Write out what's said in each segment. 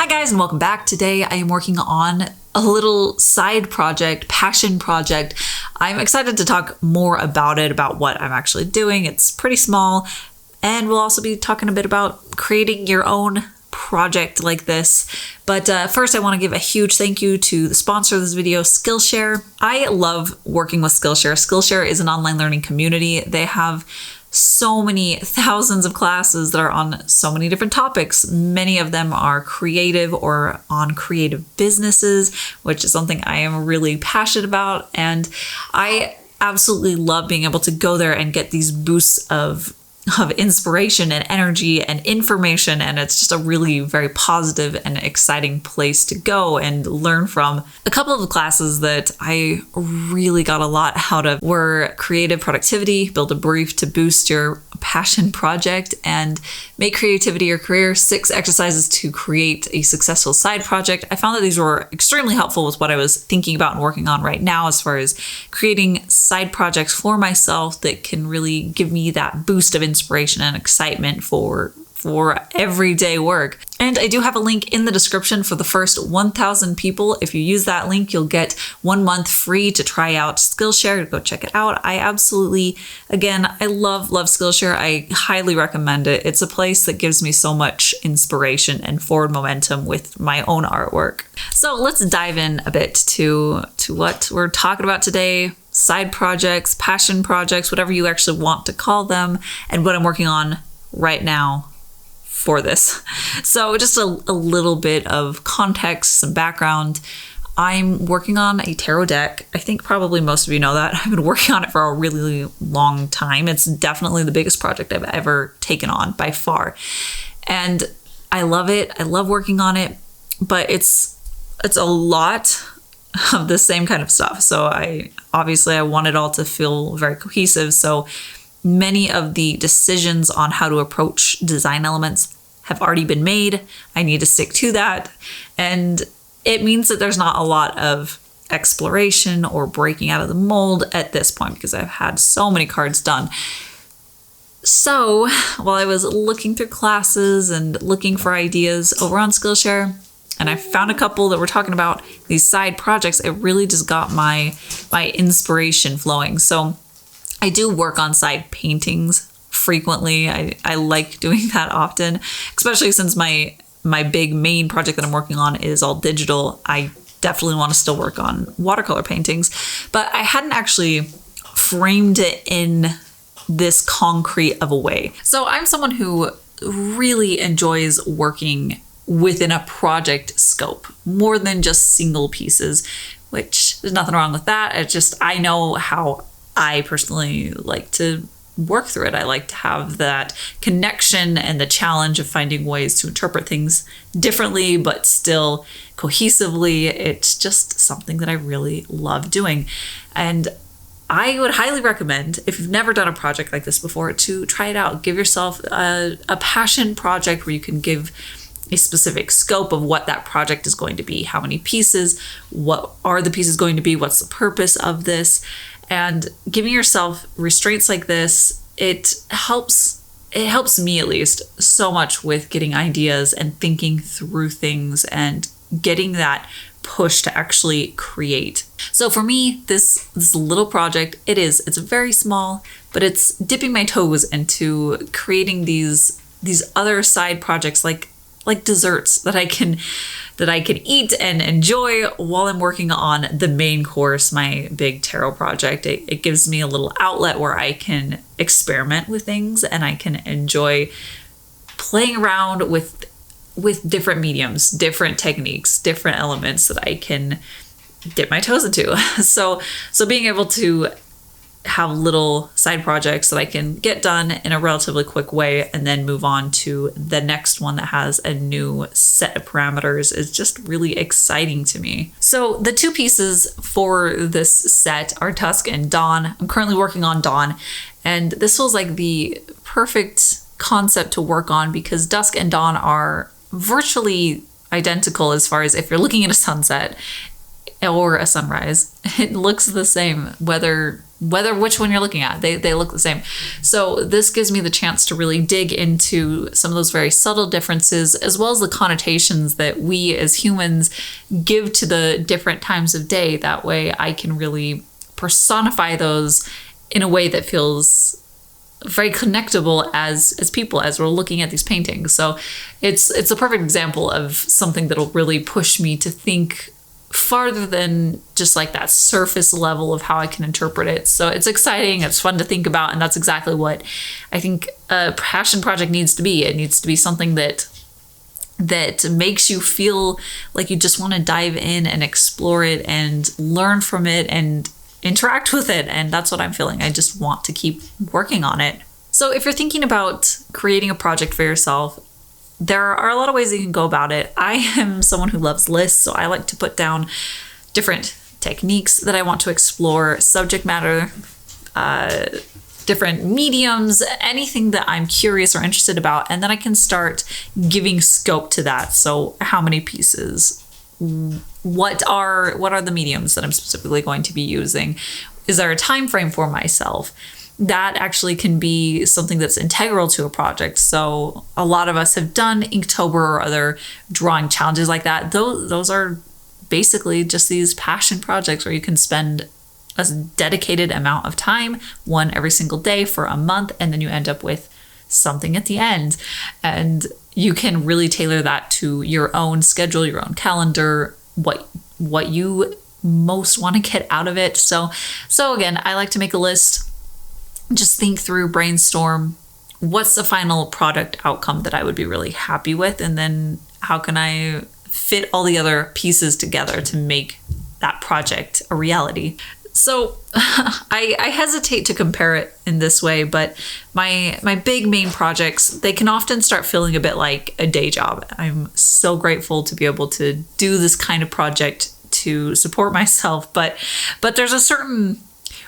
Hi guys, and welcome back. Today I am working on a little side project, passion project. I'm excited to talk more about it, about what I'm actually doing. It's pretty small, and we'll also be talking a bit about creating your own project like this. But first I want to give a huge thank you to the sponsor of this video, Skillshare. I love working with Skillshare. Skillshare is an online learning community. They have so many thousands of classes that are on so many different topics. Many of them are creative or on creative businesses, which is something I am really passionate about. And I absolutely love being able to go there and get these boosts of inspiration and energy and information. And it's just a really very positive and exciting place to go and learn from. A couple of the classes that I really got a lot out of were creative productivity, build a brief to boost your passion project, and make creativity your career, 6 exercises to create a successful side project. I found that these were extremely helpful with what I was thinking about and working on right now as far as creating side projects for myself that can really give me that boost of inspiration and excitement for everyday work. And I do have a link in the description for the first 1,000 people. If you use that link, you'll get 1 month free to try out Skillshare. Go check it out. I absolutely, again, I love Skillshare. I highly recommend it. It's a place that gives me so much inspiration and forward momentum with my own artwork. So let's dive in a bit to what we're talking about today. Side projects, passion projects, whatever you actually want to call them, and what I'm working on right now for this. So just a little bit of context, some background. I'm working on a tarot deck. I think probably most of you know that. I've been working on it for a really long time. It's definitely the biggest project I've ever taken on by far. And I love it. I love working on it, but it's a lot of the same kind of stuff. So I want it all to feel very cohesive. So many of the decisions on how to approach design elements have already been made. I need to stick to that. And it means that there's not a lot of exploration or breaking out of the mold at this point because I've had so many cards done. So while I was looking through classes and looking for ideas over on Skillshare, and I found a couple that were talking about these side projects, it really just got my inspiration flowing. So I do work on side paintings frequently. I like doing that often, especially since my big main project that I'm working on is all digital. I definitely want to still work on watercolor paintings, but I hadn't actually framed it in this concrete of a way. So I'm someone who really enjoys working within a project scope more than just single pieces, which there's nothing wrong with that. It's just, I know how I personally like to work through it. I like to have that connection and the challenge of finding ways to interpret things differently, but still cohesively. It's just something that I really love doing. And I would highly recommend, if you've never done a project like this before, to try it out. Give yourself a passion project where you can give a specific scope of what that project is going to be, how many pieces, what are the pieces going to be, what's the purpose of this. And giving yourself restraints like this, it helps me at least so much with getting ideas and thinking through things and getting that push to actually create. So for me, this little project, it's very small, but it's dipping my toes into creating these other side projects like desserts that I can eat and enjoy while I'm working on the main course, my big tarot project. It gives me a little outlet where I can experiment with things and I can enjoy playing around with different mediums, different techniques, different elements that I can dip my toes into. So being able to have little side projects that I can get done in a relatively quick way and then move on to the next one that has a new set of parameters is just really exciting to me. So the 2 pieces for this set are Dusk and Dawn. I'm currently working on Dawn, and this feels like the perfect concept to work on because Dusk and Dawn are virtually identical as far as if you're looking at a sunset or a sunrise. It looks the same whether which one you're looking at, they look the same. So this gives me the chance to really dig into some of those very subtle differences, as well as the connotations that we as humans give to the different times of day. That way I can really personify those in a way that feels very connectable as people, as we're looking at these paintings. So it's a perfect example of something that'll really push me to think farther than just like that surface level of how I can interpret it. So it's exciting, it's fun to think about, and that's exactly what I think a passion project needs to be. It needs to be something that makes you feel like you just want to dive in and explore it and learn from it and interact with it. And that's what I'm feeling. I just want to keep working on it. So if you're thinking about creating a project for yourself, there are a lot of ways you can go about it. I am someone who loves lists, so I like to put down different techniques that I want to explore, subject matter, different mediums, anything that I'm curious or interested about, and then I can start giving scope to that. So how many pieces? What are the mediums that I'm specifically going to be using? Is there a time frame for myself? That actually can be something that's integral to a project. So a lot of us have done Inktober or other drawing challenges like that. Those are basically just these passion projects where you can spend a dedicated amount of time, one every single day for a month, and then you end up with something at the end. And you can really tailor that to your own schedule, your own calendar, what you most want to get out of it. So again, I like to make a list. Just think through, brainstorm, what's the final product outcome that I would be really happy with? And then how can I fit all the other pieces together to make that project a reality? So I hesitate to compare it in this way, but my big main projects, they can often start feeling a bit like a day job. I'm so grateful to be able to do this kind of project to support myself, but there's a certain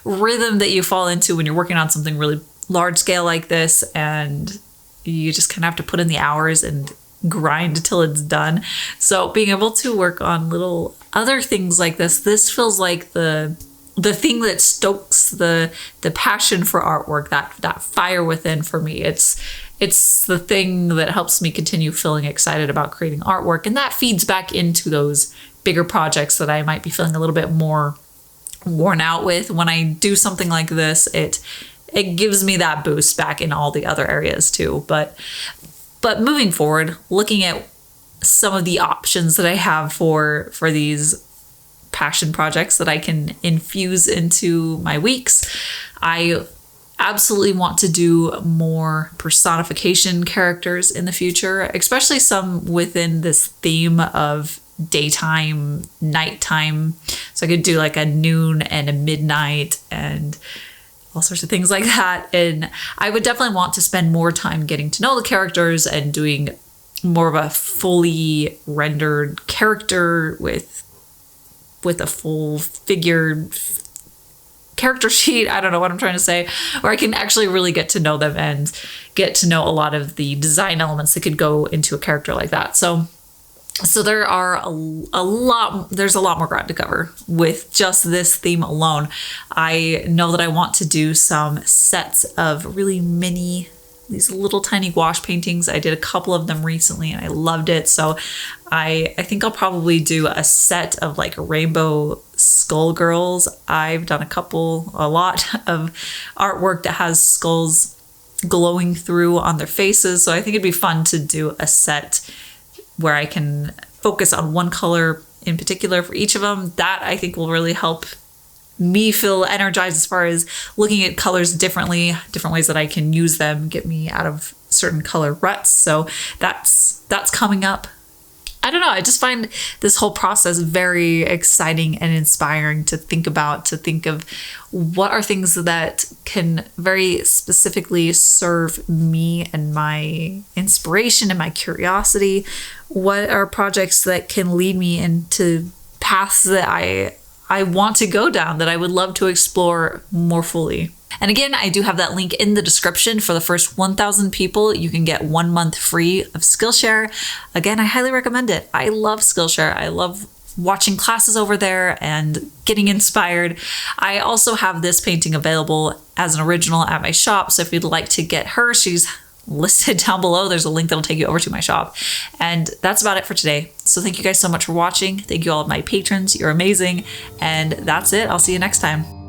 rhythm that you fall into when you're working on something really large scale like this, and you just kind of have to put in the hours and grind until it's done. So being able to work on little other things like this feels like the thing that stokes the passion for artwork, that fire within for me. It's the thing that helps me continue feeling excited about creating artwork, and that feeds back into those bigger projects that I might be feeling a little bit more worn out with. When I do something like this, it gives me that boost back in all the other areas too. But moving forward, looking at some of the options that I have for these passion projects that I can infuse into my weeks, I absolutely want to do more personification characters in the future, especially some within this theme of daytime, nighttime. So I could do like a noon and a midnight and all sorts of things like that. And I would definitely want to spend more time getting to know the characters and doing more of a fully rendered character with a full figured character sheet. I don't know what I'm trying to say, where I can actually really get to know them and get to know a lot of the design elements that could go into a character like that. So there are there's a lot more ground to cover with just this theme alone. I know that I want to do some sets of really mini, these little tiny gouache paintings. I did a couple of them recently and I loved it. So I think I'll probably do a set of like rainbow skull girls. I've done a lot of artwork that has skulls glowing through on their faces. So I think it'd be fun to do a set where I can focus on one color in particular for each of them. That I think will really help me feel energized as far as looking at colors differently, different ways that I can use them, get me out of certain color ruts. So that's coming up. I don't know. I just find this whole process very exciting and inspiring to think about, to think of what are things that can very specifically serve me and my inspiration and my curiosity. What are projects that can lead me into paths that I want to go down, that I would love to explore more fully. And again, I do have that link in the description. For the first 1,000 people, you can get 1 month free of Skillshare. Again, I highly recommend it. I love Skillshare. I love watching classes over there and getting inspired. I also have this painting available as an original at my shop. So if you'd like to get her, she's listed down below. There's a link that'll take you over to my shop. And that's about it for today. So thank you guys so much for watching. Thank you all of my patrons. You're amazing. And that's it. I'll see you next time.